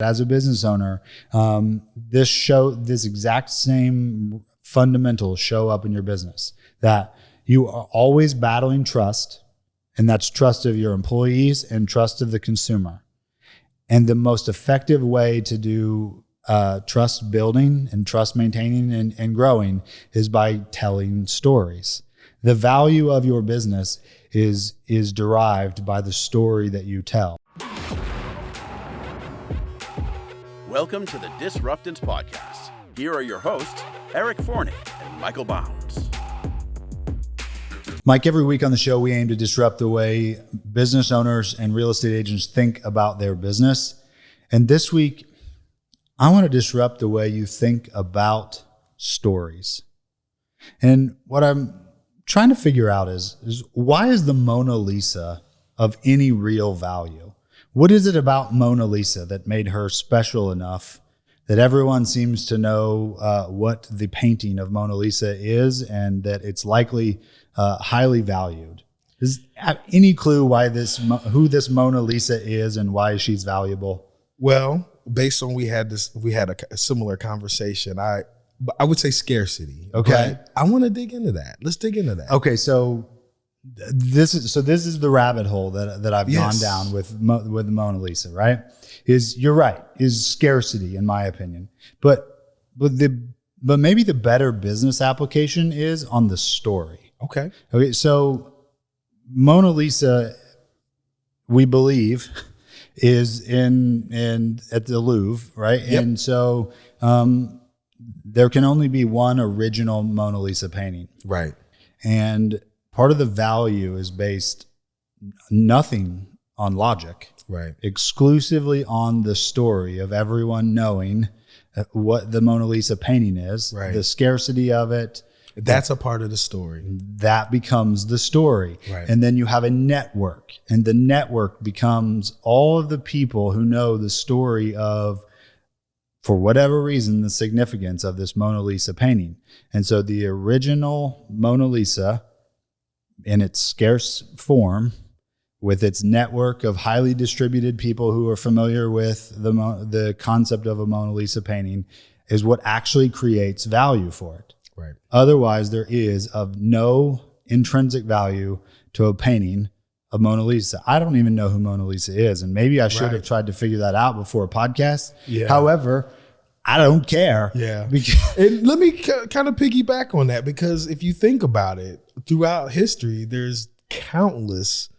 As a business owner, this exact same fundamentals show up in your business, that you are always battling trust, and that's trust of your employees and trust of the consumer. And the most effective way to do trust building and trust maintaining and growing is by telling stories. The value of your business is derived by the story that you tell. Welcome to the Disruptance Podcast. Here are your hosts, Eric Forney and Michael Bounds. Mike, every week on the show, we aim to disrupt the way business owners and real estate agents think about their business. And this week, I want to disrupt the way you think about stories. And what I'm trying to figure out is why is the Mona Lisa of any real value? What is it about Mona Lisa that made her special enough that everyone seems to know what the painting of Mona Lisa is, and that it's likely highly valued? Does have any clue why who this Mona Lisa is and why she's valuable? Well, based on we had a similar conversation. I would say scarcity. Okay, I want to dig into that. Let's dig into that. Okay, so this is the rabbit hole that I've gone down with the Mona Lisa. Right? You're right? Is scarcity, in my opinion, but maybe the better business application is on the story. Okay. So Mona Lisa, we believe, is in at the Louvre, right? Yep. And so there can only be one original Mona Lisa painting. Right. And part of the value is based nothing on logic. Right. Exclusively on the story of everyone knowing what the Mona Lisa painting is. Right. The scarcity of it. That's a part of the story. That becomes the story. Right. And then you have a network, and the network becomes all of the people who know the story of, for whatever reason, the significance of this Mona Lisa painting. And so the original Mona Lisa, in its scarce form, with its network of highly distributed people who are familiar with the concept of a Mona Lisa painting, is what actually creates value for it. Right. Otherwise, there is of no intrinsic value to a painting of Mona Lisa. I don't even know who Mona Lisa is, and maybe I should have tried to figure that out before a podcast. Yeah. However, I don't care. Yeah. And let me kind of piggyback on that, because if you think about it, throughout history, there's countless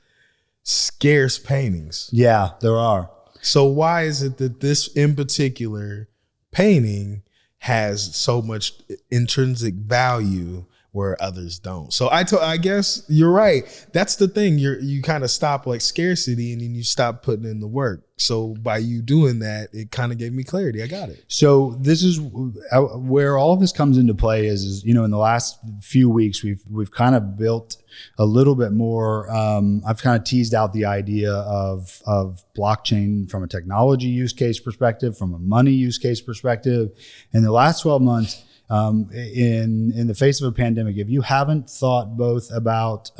scarce paintings. Yeah, there are. So why is it that this in particular painting has so much intrinsic value where others don't? So I guess you're right. That's the thing. You kind of stop like scarcity, and then you stop putting in the work. So by you doing that, it kind of gave me clarity. I got it. So this is where all of this comes into play is, in the last few weeks, we've kind of built a little bit more. I've kind of teased out the idea of blockchain from a technology use case perspective, from a money use case perspective. In the last 12 months, in the face of a pandemic, if you haven't thought both about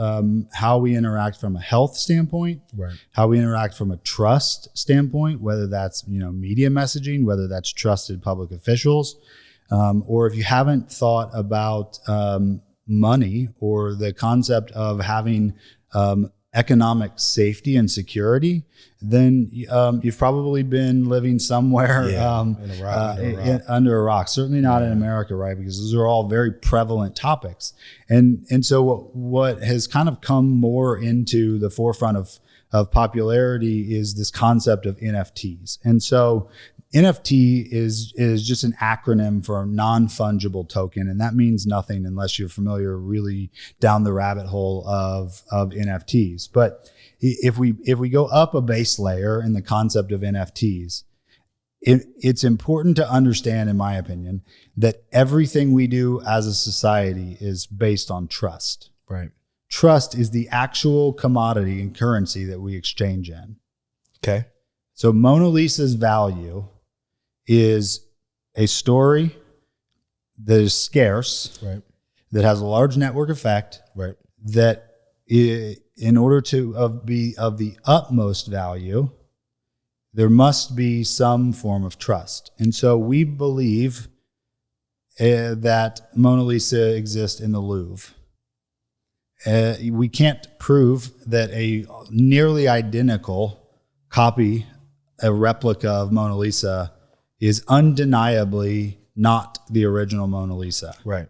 how we interact from a health standpoint, right, how we interact from a trust standpoint, whether that's media messaging, whether that's trusted public officials, or if you haven't thought about money or the concept of having economic safety and security, then you've probably been living somewhere under a rock. Certainly not in America, right? Because those are all very prevalent topics. And so what has kind of come more into the forefront of popularity is this concept of NFTs. And so NFT is just an acronym for non-fungible token, and that means nothing unless you're familiar really down the rabbit hole of NFTs. But if we go up a base layer in the concept of NFTs, it's important to understand, in my opinion, that everything we do as a society is based on trust. Right. Trust is the actual commodity and currency that we exchange in. Okay. So Mona Lisa's value is a story that is scarce, right, that has a large network effect, right, that in order to be of the utmost value, there must be some form of trust. And so we believe that Mona Lisa exists in the Louvre. We can't prove that a nearly identical copy, a replica of Mona Lisa, is undeniably not the original Mona Lisa. Right.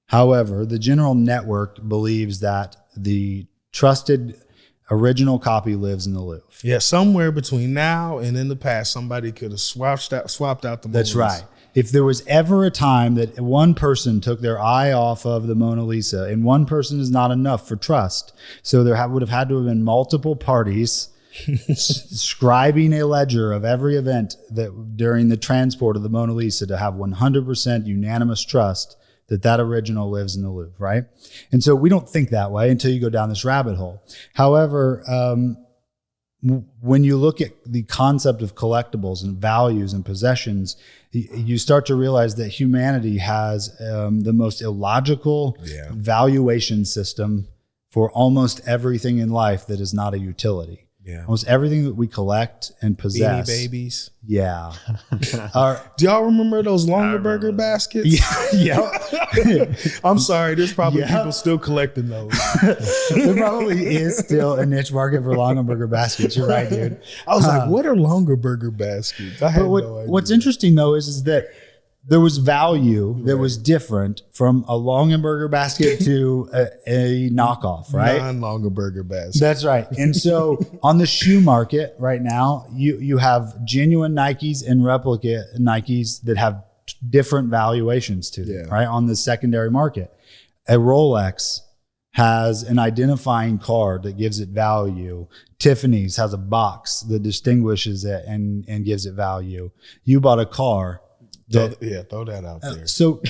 However, the general network believes that the trusted original copy lives in the Louvre. Yeah, somewhere between now and in the past, somebody could have swapped out the Mona That's Lisa. right. If there was ever a time that one person took their eye off of the Mona Lisa, and one person is not enough for trust, so there would have had to have been multiple parties scribing a ledger of every event that during the transport of the Mona Lisa to have 100% unanimous trust that original lives in the Louvre, right? And so we don't think that way until you go down this rabbit hole. However, when you look at the concept of collectibles and values and possessions, you start to realize that humanity has the most illogical valuation system for almost everything in life that is not a utility. Yeah. Almost everything that we collect and possess. Beanie Babies. Yeah. Do y'all remember those Longaberger baskets? Yeah. I'm sorry. There's probably people still collecting those. There probably is still a niche market for Longaberger baskets. You're right, dude. I was like, what are Longaberger baskets? I had no idea. What's interesting, though, is that there was value that was different from a Longaberger basket to a knockoff, right? Non-Longaberger basket. That's right. And so on the shoe market right now, you have genuine Nikes and replica Nikes that have different valuations to them, right? On the secondary market. A Rolex has an identifying card that gives it value. Tiffany's has a box that distinguishes it and gives it value. You bought a car. Throw that out there. So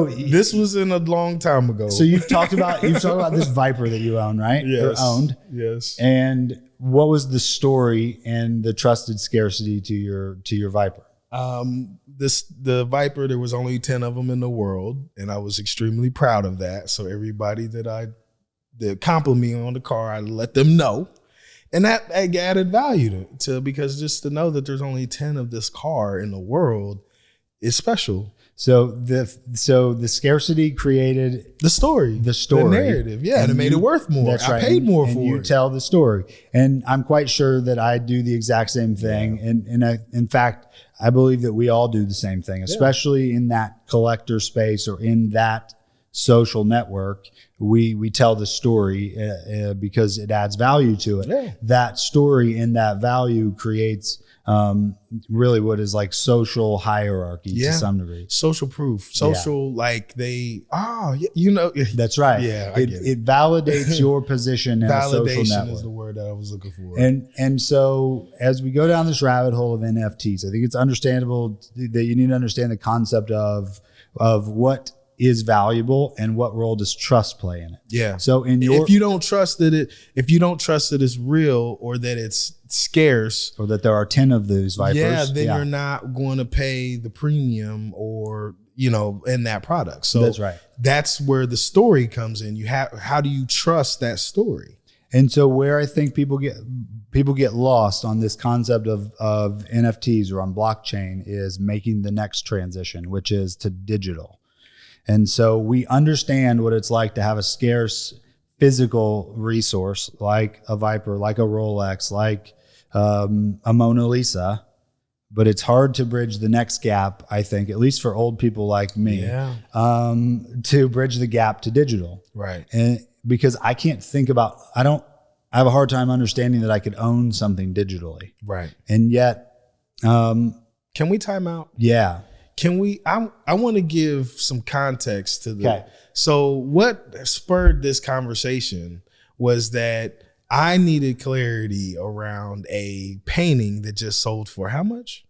this was in a long time ago. So you've talked about this Viper that you own, right? Yes. Or owned. Yes. And what was the story and the trusted scarcity to your Viper? The Viper, there was only 10 of them in the world, and I was extremely proud of that. So everybody that compliment me on the car, I let them know. And that added value to because just to know that there's only 10 of this car in the world is special. So the scarcity created the story, the narrative. Yeah. And it made it worth more. That's right. I paid more for it. You tell the story. And I'm quite sure that I do the exact same thing. Yeah. In fact, I believe that we all do the same thing, especially in that collector space or in that social network. We tell the story because it adds value to it. Yeah. That story and that value creates really what is like social hierarchy to some degree. Social proof. Like they, That's right. Yeah, it validates your position in a social network. Validation is the word that I was looking for. And so as we go down this rabbit hole of NFTs, I think it's understandable that you need to understand the concept of what is valuable and what role does trust play in it. Yeah. So if you don't trust that it's real or that it's scarce or that there are 10 of those Vipers, then you're not going to pay the premium or in that product. So that's right. That's where the story comes in. How do you trust that story? And so where I think people get lost on this concept of NFTs or on blockchain is making the next transition, which is to digital. And so we understand what it's like to have a scarce physical resource like a Viper, like a Rolex, like a Mona Lisa, but it's hard to bridge the next gap, I think, at least for old people like me, to bridge the gap to digital. Right. And because I can't think about, I have a hard time understanding that I could own something digitally. Right. And yet, can we time out? Yeah. Can we? I want to give some context to the. Okay. So what spurred this conversation was that I needed clarity around a painting that just sold for how much?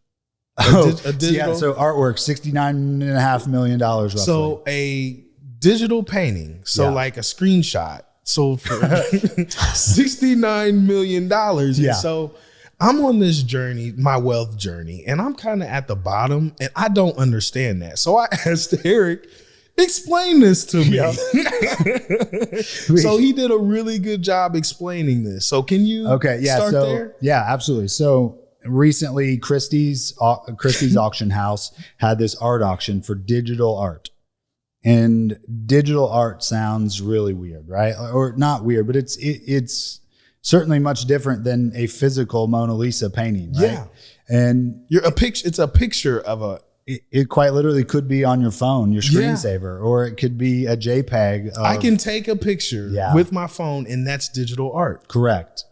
A digital. So artwork, $69.5 million roughly. So a digital painting, like a screenshot, sold for $69 million. And so I'm on this journey, my wealth journey, and I'm kind of at the bottom and I don't understand that. So I asked Eric, Explain this to me. Yeah. So he did a really good job explaining this. So can you start there? Yeah, absolutely. So recently Christie's auction house had this art auction for digital art. And digital art sounds really weird, right? Or not weird, but it's certainly much different than a physical Mona Lisa painting, right? Yeah. And it's a picture of a it quite literally could be on your phone, your screensaver, or it could be a JPEG. I can take a picture with my phone, and that's digital art. Correct.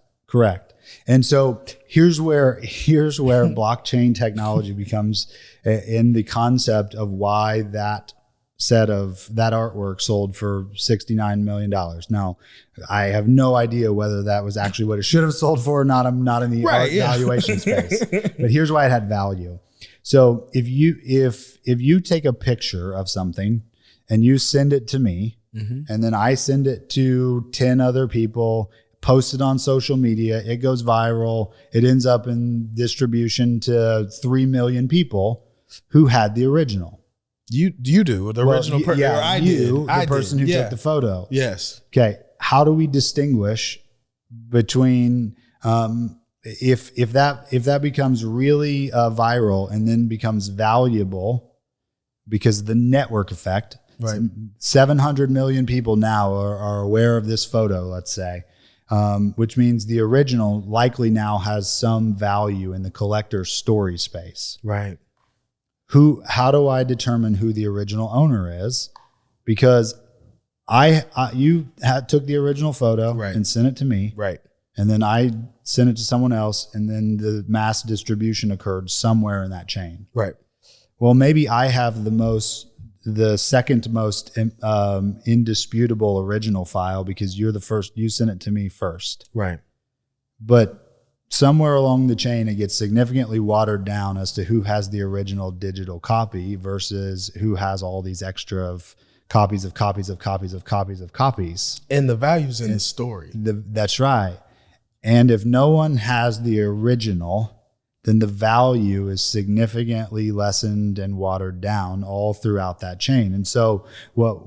And so here's where blockchain technology becomes in the concept of why that set of that artwork sold for $69 million. Now, I have no idea whether that was actually what it should have sold for or not. I'm not in the art valuation space, but here's why it had value. So if you take a picture of something and you send it to me, and then I send it to 10 other people, post it on social media, it goes viral, it ends up in distribution to 3 million people, who had the original? You do the original person. Yeah, the person who took the photo. Yes. Okay. How do we distinguish between if that becomes really viral and then becomes valuable because of the network effect? Right. 700 million people now are aware of this photo, let's say, which means the original likely now has some value in the collector's story space. Right. How do I determine who the original owner is? Because you took the original photo and sent it to me. Right. And then I sent it to someone else, and then the mass distribution occurred somewhere in that chain. Right. Well, maybe I have the second most indisputable original file because you sent it to me first. Right. But somewhere along the chain, it gets significantly watered down as to who has the original digital copy versus who has all these extra of copies of copies of copies of copies of copies. And the value's in the story. That's right. And if no one has the original, then the value is significantly lessened and watered down all throughout that chain. And so what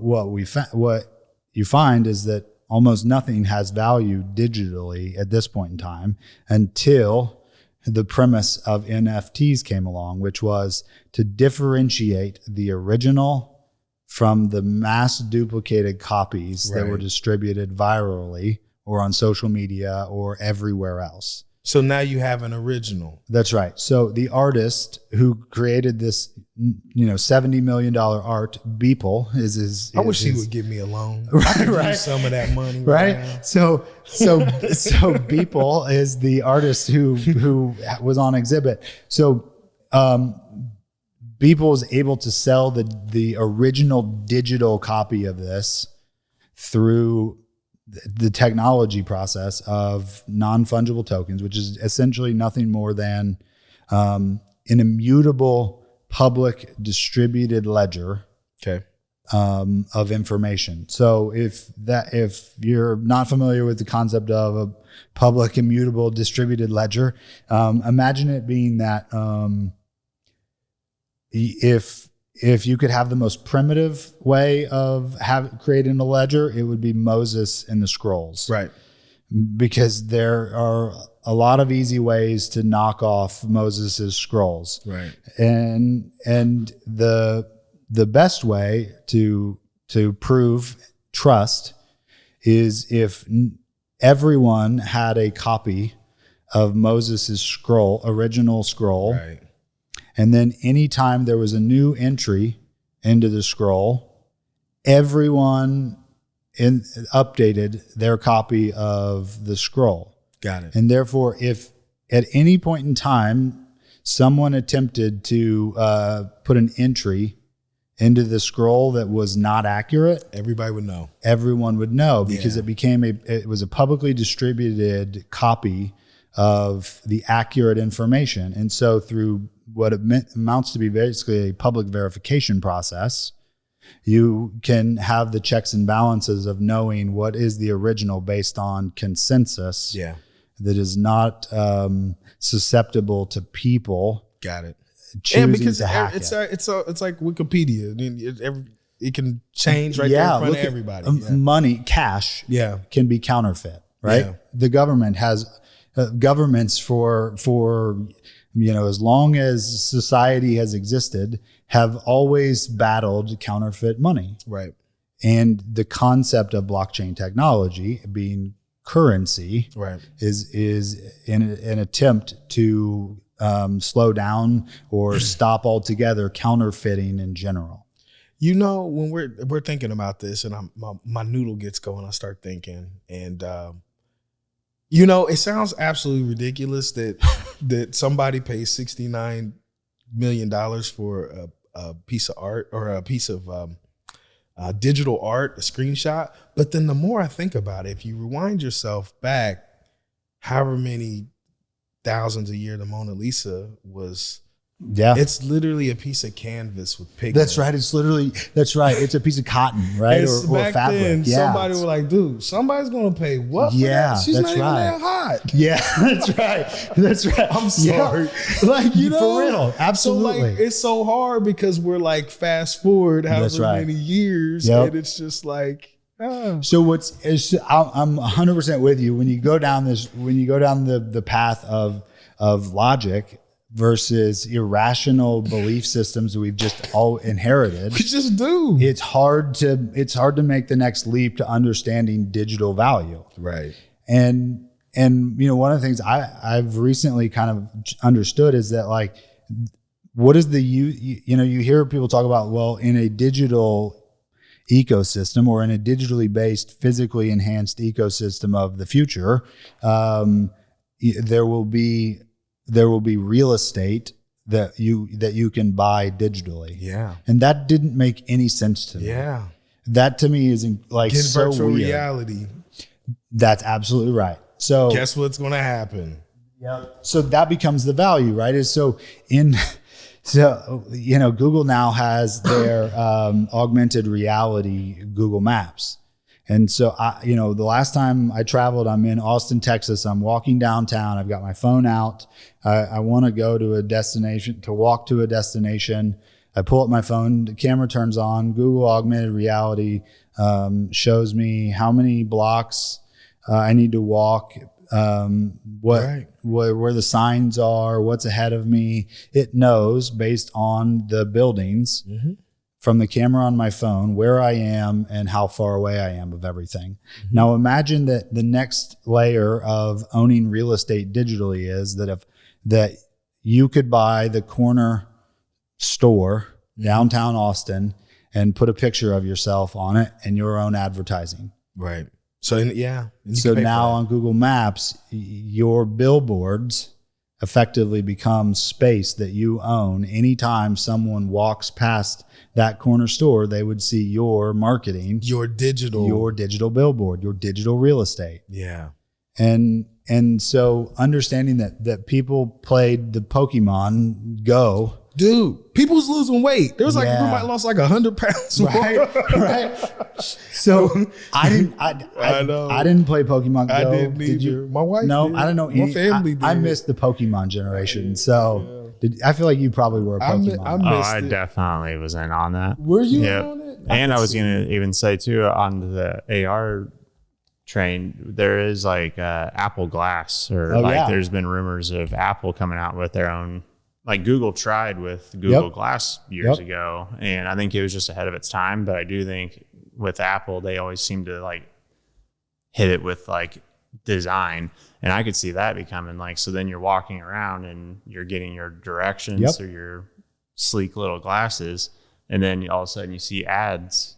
you find is that almost nothing has value digitally at this point in time until the premise of NFTs came along, which was to differentiate the original from the mass duplicated copies that were distributed virally or on social media or everywhere else. So now you have an original. That's right. So the artist who created this, $70 million art, Beeple is I wish he would give me a loan. Right. Use some of that money. Right. Now. So Beeple is the artist who was on exhibit. So Beeple is able to sell the original digital copy of this through the technology process of non-fungible tokens, which is essentially nothing more than an immutable public distributed ledger of information. So if you're not familiar with the concept of a public immutable distributed ledger, imagine it being that if you could have the most primitive way of creating a ledger, it would be Moses and the scrolls. Right. Because there are a lot of easy ways to knock off Moses's scrolls. Right. And the best way to prove trust is if everyone had a copy of Moses's original scroll. Right. And then anytime there was a new entry into the scroll, everyone updated their copy of the scroll. Got it. And therefore, if at any point in time, someone attempted to put an entry into the scroll that was not accurate, everybody would know. Everyone would know because it was a publicly distributed copy of the accurate information. And so through what amounts to be basically a public verification process, you can have the checks and balances of knowing what is the original based on consensus that is not susceptible to people. Got it. Choosing to hack it's like Wikipedia. it can change right there in front of everybody. Money, cash, can be counterfeit, right? Yeah. The government has governments for as long as society has existed, have always battled counterfeit money, right? And the concept of blockchain technology being currency, right, is an attempt to slow down or stop altogether counterfeiting in general. When we're thinking about this, and my noodle gets going, I start thinking, and it sounds absolutely ridiculous that somebody pays $69 million for a piece of art or a piece of digital art, a screenshot. But then the more I think about it, if you rewind yourself back, however many thousands of years the Mona Lisa was, it's literally a piece of canvas with pigment. That's right. It's a piece of cotton, right? Or fabric. Then, somebody was like, dude, somebody's going to pay what for that? She's not even that hot. Yeah, that's right. I'm sorry. Yeah. For real. Absolutely. So it's so hard because we're like fast forward however many years, and it's just like, So I'm 100% with you. When you go down the path of logic versus irrational belief systems that we've just all inherited, we just do. It's hard to make the next leap to understanding digital value, right? And one of the things I've recently kind of understood is that, like, what is you hear people talk about, well, in a digital ecosystem or in a digitally based, physically enhanced ecosystem of the future, there will be real estate that you can buy digitally. Yeah. And that didn't make any sense to me. Yeah. That to me is like so virtual weird. reality. That's absolutely right. So guess what's going to happen? Yeah. So that becomes the value, right? Google now has their augmented reality Google Maps. And so the last time I traveled, I'm in Austin, Texas. I'm walking downtown. I've got my phone out. I want to go to walk to a destination. I pull up my phone, the camera turns on, Google augmented reality shows me how many blocks I need to walk, where the signs are, what's ahead of me. It knows based on the buildings from the camera on my phone where I am and how far away I am of everything. Mm-hmm. Now imagine that the next layer of owning real estate digitally is that you could buy the corner store downtown Austin and put a picture of yourself on it and your own advertising. Right. So now on Google Maps, your billboards effectively become space that you own. Anytime someone walks past that corner store, they would see your marketing, your digital billboard, your digital real estate. Yeah. And so understanding that people played the Pokemon Go. Dude, people was losing weight. There was like people might lost like 100 pounds. Right. So I didn't play Pokemon Go. I didn't either. Did you? My wife No, did. I don't know. My family did. I missed the Pokemon generation. So I feel like you probably were a Pokemon. I definitely was in on that. Were you on it? And I was going to even say too, on the AR train, there is like Apple Glass, or there's been rumors of Apple coming out with their own. Like Google tried with Google Glass years ago, and I think it was just ahead of its time. But I do think with Apple, they always seem to like hit it with like design, and I could see that becoming like, so then you're walking around and you're getting your directions through your sleek little glasses, and then all of a sudden you see ads,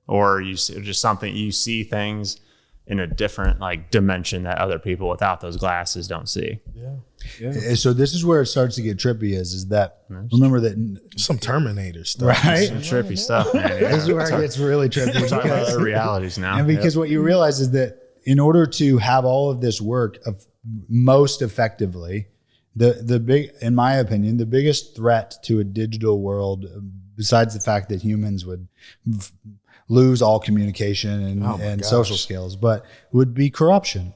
or you see just something, you see things in a different like dimension that other people without those glasses don't see. Yeah. So this is where it starts to get trippy is that, remember that some Terminator stuff, right? Some trippy stuff, man. This is where it gets really trippy. We're talking about other realities now. And because what you realize is that in order to have all of this work most effectively, in my opinion, the biggest threat to a digital world, besides the fact that humans would lose all communication and social skills, but would be corruption,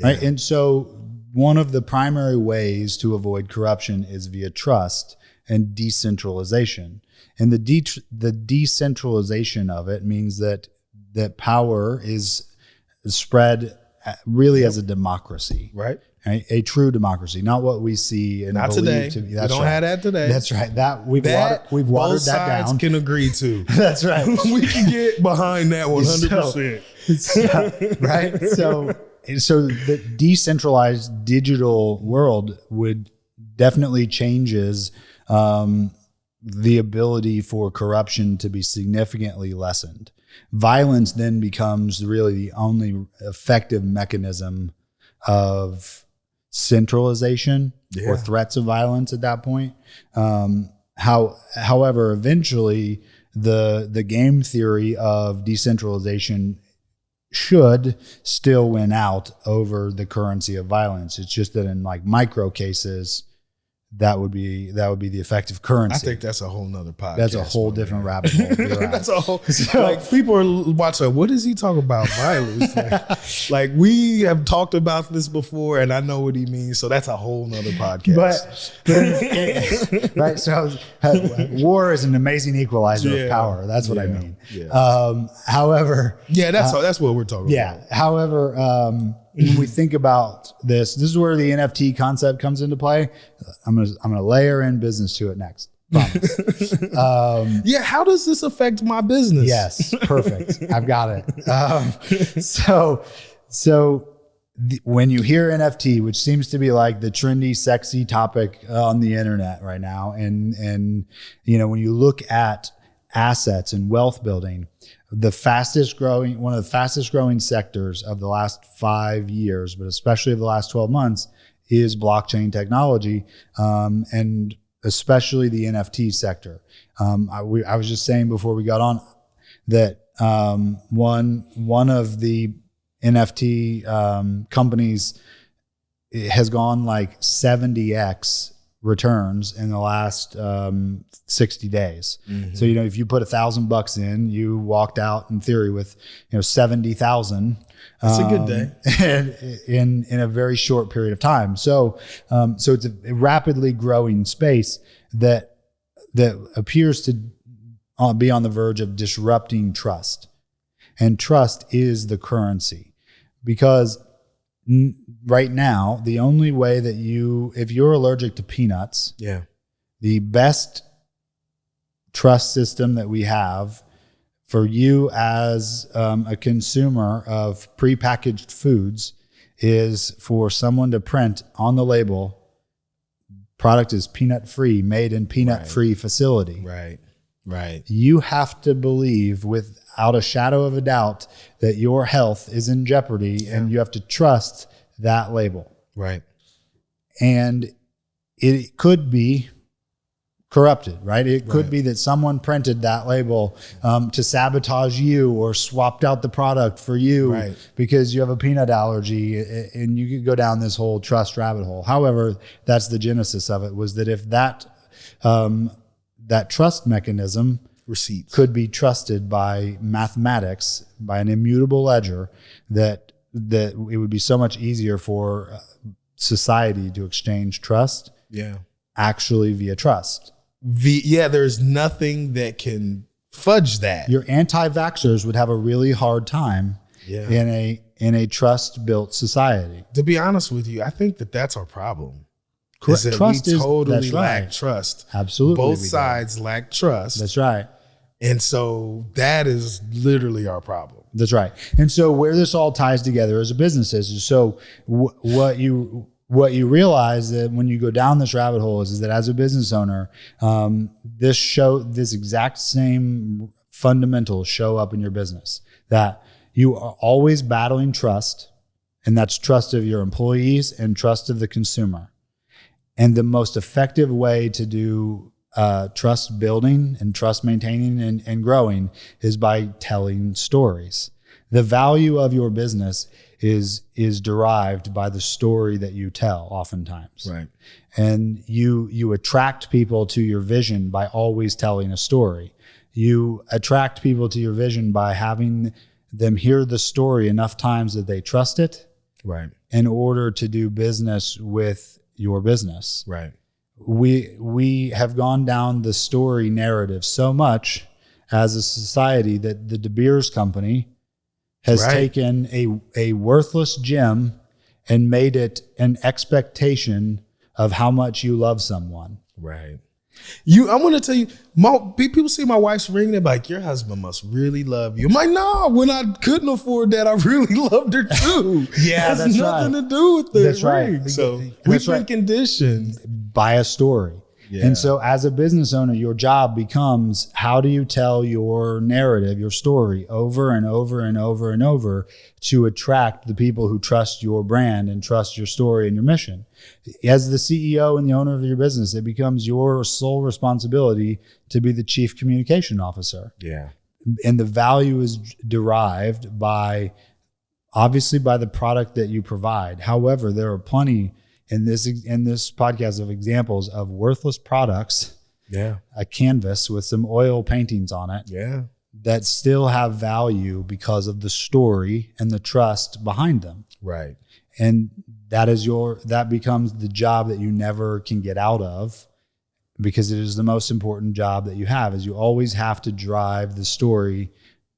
right? And so one of the primary ways to avoid corruption is via trust and decentralization. And the decentralization of it means that power is spread really as a democracy, right? A true democracy, not what we see and not believe today. to be. We That's don't right. have that today. That's right. That we've watered both that sides down. Can agree to. That's right. We can get behind that 100%. Right. So the decentralized digital world would definitely changes the ability for corruption to be significantly lessened. Violence then becomes really the only effective mechanism of centralization or threats of violence at that point. However, eventually the game theory of decentralization should still win out over the currency of violence. It's just that in like micro cases, that would be the effective currency. I think that's a whole nother podcast. That's a whole different rabbit hole. Right. That's a whole, like people are watching, what is he talking about violence? like we have talked about this before and I know what he means. So that's a whole nother podcast. But right. So war is an amazing equalizer of power. That's what I mean. Yeah. However. Yeah, that's what we're talking about. Yeah. However, when we think about this is where the NFT concept comes into play. I'm gonna layer in business to it next. Promise. How does this affect my business? Yes, perfect. I've got it. When you hear NFT, which seems to be like the trendy, sexy topic on the internet right now, and when you look at assets and wealth building, one of the fastest growing sectors of the last 5 years, but especially of the last 12 months, is blockchain technology, and especially the NFT sector. I was just saying before we got on that one of the NFT companies has gone like 70x returns in the last 60 days. Mm-hmm. So, if you put $1,000 in, you walked out in theory with, 70,000. That's a good day. in a very short period of time. So it's a rapidly growing space that appears to be on the verge of disrupting trust. And trust is the currency, because right now, the only way that if you're allergic to peanuts, the best trust system that we have for you as a consumer of prepackaged foods is for someone to print on the label, product is peanut free, made in peanut free facility. Right. You have to believe without a shadow of a doubt that your health is in jeopardy, and you have to trust that label. Right. And it could be corrupted, right? It could be that someone printed that label to sabotage you, or swapped out the product for you because you have a peanut allergy, and you could go down this whole trust rabbit hole. However, that's the genesis of it, was that if that trust mechanism receipts could be trusted by mathematics, by an immutable ledger, that it would be so much easier for society to exchange trust actually via trust. There's nothing that can fudge that. Your anti-vaxxers would have a really hard time in a trust-built society. To be honest with you, I think that's our problem. Correct. Trust we totally lack right. trust. Absolutely. Both sides lack trust. That's right. And so that is literally our problem. That's right. And so where this all ties together as a business is so what you realize that when you go down this rabbit hole is that as a business owner, this exact same fundamentals show up in your business, that you are always battling trust, and that's trust of your employees and trust of the consumer. And the most effective way to do trust building and trust maintaining and growing is by telling stories. The value of your business is derived by the story that you tell oftentimes. Right. And you attract people to your vision by always telling a story. You attract people to your vision by having them hear the story enough times that they trust it. Right. In order to do business with your business. Right. we have gone down the story narrative so much as a society that the De Beers company has taken a worthless gem and made it an expectation of how much you love someone. Right. I'm going to tell you, people see my wife's ring, they're like, your husband must really love you. I'm like, no, when I couldn't afford that, I really loved her too. Yeah, that's nothing to do with the that's ring. Right. So we've been conditioned by a story. Yeah. And so as a business owner, your job becomes, how do you tell your narrative, your story over and over and over and over to attract the people who trust your brand and trust your story and your mission? As the CEO and the owner of your business, it becomes your sole responsibility to be the chief communication officer. Yeah. And the value is derived obviously by the product that you provide. However, there are plenty in this podcast of examples of worthless products, a canvas with some oil paintings on it, that still have value because of the story and the trust behind them. Right. And that becomes the job that you never can get out of, because it is the most important job that you have. Is you always have to drive the story.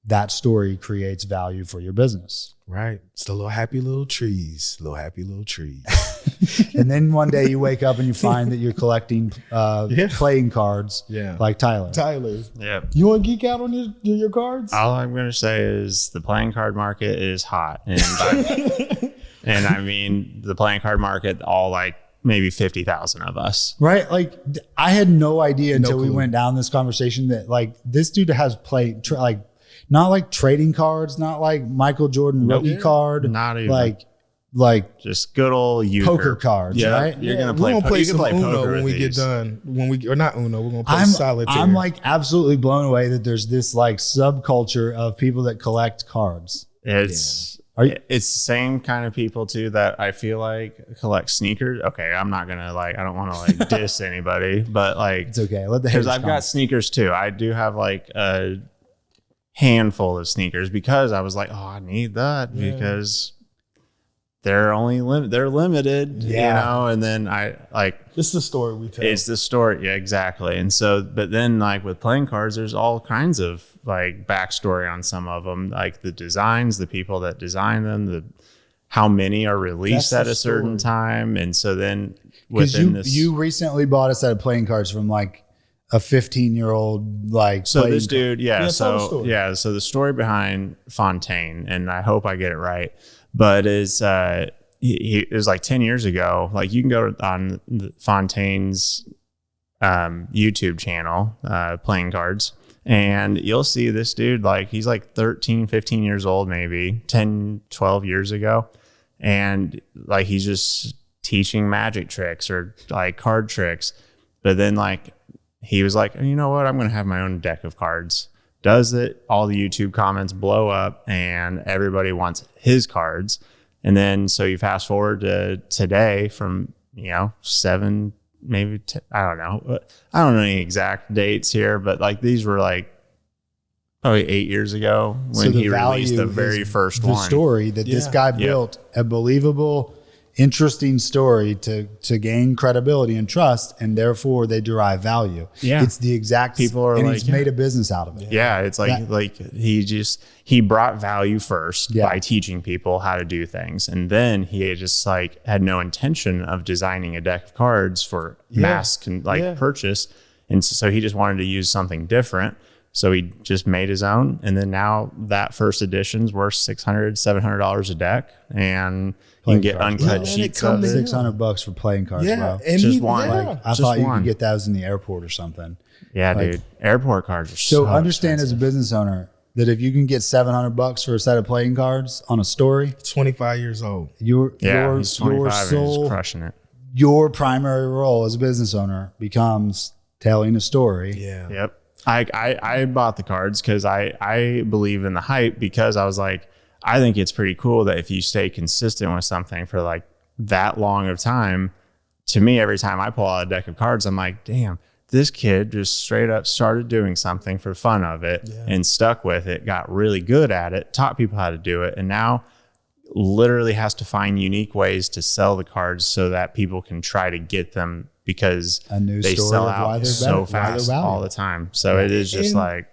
That story creates value for your business. Right. It's the little happy little trees. And then one day you wake up and you find that you're collecting playing cards like Tyler. Yeah. You want to geek out on your cards? All I'm going to say is the playing card market is hot. And, and I mean, the playing card market, all like maybe 50,000 of us. Right. Like I had no idea until we went down this conversation that like this dude has played not like trading cards, not like Michael Jordan rookie card, not even like just good old poker cards, right? You're gonna play. We're gonna play some play Uno poker when we get done. Or not Uno, we're gonna play solitaire. I'm like absolutely blown away that there's this like subculture of people that collect cards. It's the same kind of people too that I feel like collect sneakers. Okay, I'm not gonna I don't want to like diss anybody, but like it's okay. Let the because I've got sneakers too. I do have like a handful of sneakers because I was like, oh, I need that because they're limited, you know. And then I like it's the story we tell. It's the story, yeah, exactly. And so, but then like with playing cards, there's all kinds of like backstory on some of them, like the designs, the people that design them, how many are released at a certain time, and so then within you recently bought a set of playing cards from like a 15-year-old so this dude so the story behind Fontaine, and I hope I get it right, but is it was like 10 years ago. Like you can go on Fontaine's YouTube channel, playing cards, and you'll see this dude, like he's like 13 15 years old, maybe 10 12 years ago, and like he's just teaching magic tricks or like card tricks. But then like he was like, you know what? I'm going to have my own deck of cards. Does it? All the YouTube comments blow up and everybody wants his cards. And then, so you fast forward to today from, 7, maybe, I don't know. I don't know any exact dates here, but like these were like probably 8 years ago when he released the very first one. The story that this guy built a believable, interesting story to gain credibility and trust, and therefore they derive value. Yeah, it's the exact people are and like, he's made a business out of it. Yeah, it's like he brought value first by teaching people how to do things, and then he just like had no intention of designing a deck of cards for mass purchase, and so he just wanted to use something different. So he just made his own, and then now that first edition's worth $600-$700 a deck, and you can get uncut sheets of it. $600 for playing cards, bro. And just one. I thought you could get those in the airport or something. Yeah, dude. Airport cards are so understand expensive. As a business owner that if you can get $700 for a set of playing cards on a story, 25 years old. He's 25 and he's crushing it. Your primary role as a business owner becomes telling a story. Yeah. Yep. I bought the cards because I believe in the hype, because I was like, I think it's pretty cool that if you stay consistent with something for like that long of time, to me, every time I pull out a deck of cards, I'm like, damn, this kid just straight up started doing something for fun of it and stuck with it, got really good at it, taught people how to do it, and now literally has to find unique ways to sell the cards so that people can try to get them because A new they story sell of why out they're so better, why they're fast all valuable. the time. So it is just And- like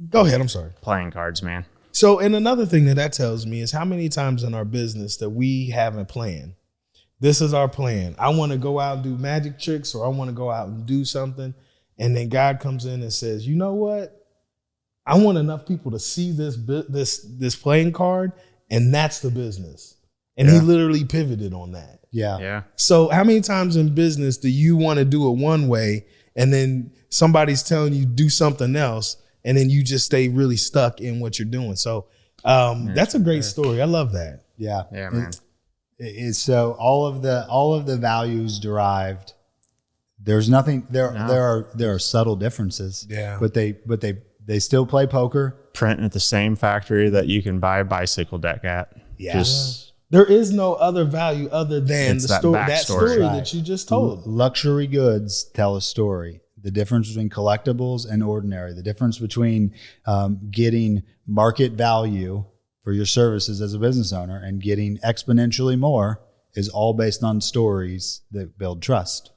Go ahead. I'm sorry. playing cards, man. So, and another thing that tells me is how many times in our business that we have a plan. This is our plan. I want to go out and do magic tricks, or I want to go out and do something. And then God comes in and says, you know what? I want enough people to see this playing card, and that's the business. And he literally pivoted on that. Yeah. Yeah. So how many times in business do you want to do it one way, and then somebody's telling you do something else, and then you just stay really stuck in what you're doing? So that's a great story. I love that. Yeah. Yeah, man. It's so all of the values derived. There's nothing there. No. There are subtle differences. Yeah. But they still play poker. Print at the same factory that you can buy a bicycle deck at. Yeah. Just There is no other value other than It's the that story, backstory. that story Right. that you just told. Luxury goods tell a story. The difference between collectibles and ordinary. The difference between getting market value for your services as a business owner and getting exponentially more is all based on stories that build trust.